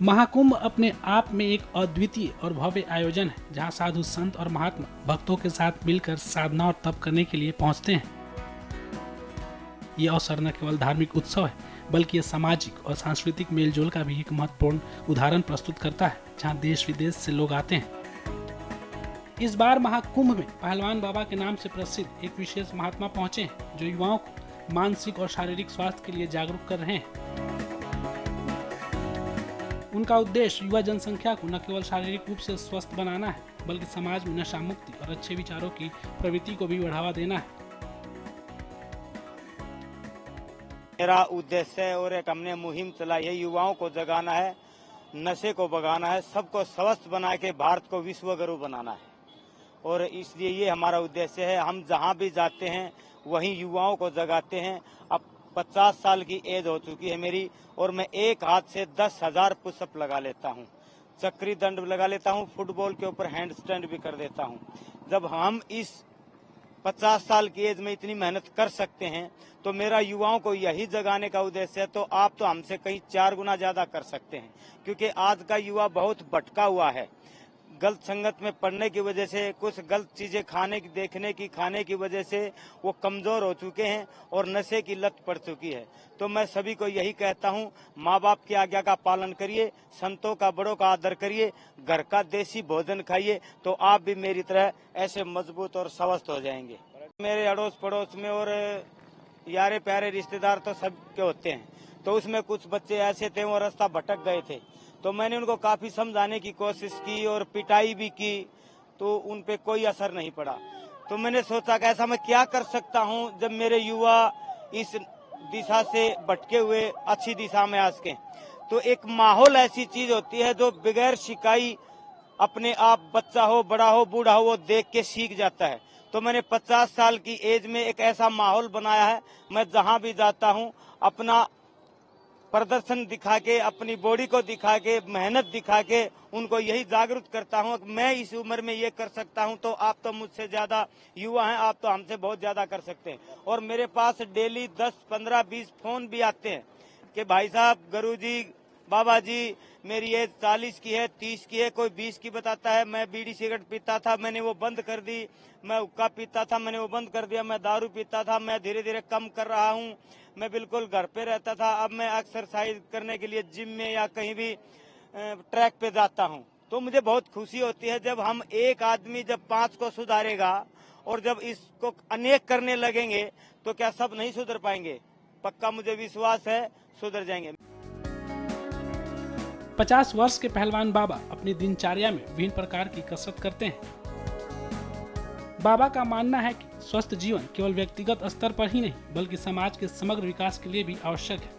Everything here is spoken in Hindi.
महाकुंभ अपने आप में एक अद्वितीय और भव्य आयोजन है, जहां साधु संत और महात्मा भक्तों के साथ मिलकर साधना और तप करने के लिए पहुंचते हैं। ये अवसर न केवल धार्मिक उत्सव है, बल्कि ये सामाजिक और सांस्कृतिक मेलजोल का भी एक महत्वपूर्ण उदाहरण प्रस्तुत करता है, जहां देश विदेश से लोग आते हैं। इस बार महाकुंभ में पहलवान बाबा के नाम से प्रसिद्ध एक विशेष महात्मा पहुंचे हैं, जो युवाओं को मानसिक और शारीरिक स्वास्थ्य के लिए जागरूक कर रहे हैं। उनका उद्देश्य युवा जनसंख्या को न केवल शारीरिक रूप से स्वस्थ बनाना है, बल्कि समाज में नशा मुक्ति और अच्छे विचारों की प्रवृत्ति को भी बढ़ावा देना है। मेरा उद्देश्य और एक हमने मुहिम चलाई है, युवाओं को जगाना है, नशे को भगाना है, सबको स्वस्थ बना के भारत को विश्व गुरु बनाना है। और इसलिए ये हमारा उद्देश्य है। हम जहाँ भी जाते हैं वहीं युवाओं को जगाते हैं। अब 50 साल की एज हो चुकी है मेरी, और मैं एक हाथ से 10,000 पुशअप लगा लेता हूँ, चक्री दंड लगा लेता हूँ, फुटबॉल के ऊपर हैंड स्टैंड भी कर देता हूँ। जब हम इस 50 साल की एज में इतनी मेहनत कर सकते हैं, तो मेरा युवाओं को यही जगाने का उद्देश्य है। तो आप तो हमसे कहीं 4 गुना ज्यादा कर सकते हैं, क्योंकि आज का युवा बहुत भटका हुआ है। गलत संगत में पड़ने की वजह से, कुछ गलत चीजें खाने की वजह से वो कमजोर हो चुके हैं और नशे की लत पड़ चुकी है। तो मैं सभी को यही कहता हूँ, माँ बाप की आज्ञा का पालन करिए, संतों का बड़ों का आदर करिए, घर का देसी भोजन खाइए, तो आप भी मेरी तरह ऐसे मजबूत और स्वस्थ हो जाएंगे। मेरे अड़ोस पड़ोस में और यारे प्यारे रिश्तेदार तो सबके होते हैं, तो उसमें कुछ बच्चे ऐसे थे वो रास्ता भटक गए थे, तो मैंने उनको काफी समझाने की कोशिश की और पिटाई भी की, तो उन पे कोई असर नहीं पड़ा। तो मैंने सोचा कि ऐसा मैं क्या कर सकता हूँ जब मेरे युवा इस दिशा से भटके हुए अच्छी दिशा में आ सकें। तो एक माहौल ऐसी चीज होती है जो बगैर सिखाई अपने आप बच्चा हो, बड़ा हो, बूढ़ा हो, वो देख के सीख जाता है। तो मैंने 50 साल की एज में एक ऐसा माहौल बनाया है, मैं जहाँ भी जाता हूँ अपना प्रदर्शन दिखा के, अपनी बॉडी को दिखा के, मेहनत दिखा के उनको यही जागरूक करता हूँ कि मैं इस उम्र में ये कर सकता हूँ, तो आप तो मुझसे ज्यादा युवा हैं, आप तो हमसे बहुत ज्यादा कर सकते हैं। और मेरे पास डेली 10, 15, 20 फोन भी आते हैं कि भाई साहब, गुरुजी, बाबा जी, मेरी एज 40 की है, 30 की है, कोई 20 की बताता है। मैं बीड़ी सिगरेट पीता था, मैंने वो बंद कर दी। मैं हुक्का पीता था, मैंने वो बंद कर दिया। मैं दारू पीता था, मैं धीरे धीरे कम कर रहा हूँ। मैं बिल्कुल घर पे रहता था, अब मैं एक्सरसाइज करने के लिए जिम में या कहीं भी ट्रैक पे जाता हूँ। तो मुझे बहुत खुशी होती है जब हम एक आदमी जब 5 को सुधारेगा, और जब इसको अनेक करने लगेंगे, तो क्या सब नहीं सुधर पाएंगे? पक्का मुझे विश्वास है, सुधर जाएंगे। 50 वर्ष के पहलवान बाबा अपनी दिनचर्या में विभिन्न प्रकार की कसरत करते हैं। बाबा का मानना है कि स्वस्थ जीवन केवल व्यक्तिगत स्तर पर ही नहीं, बल्कि समाज के समग्र विकास के लिए भी आवश्यक है।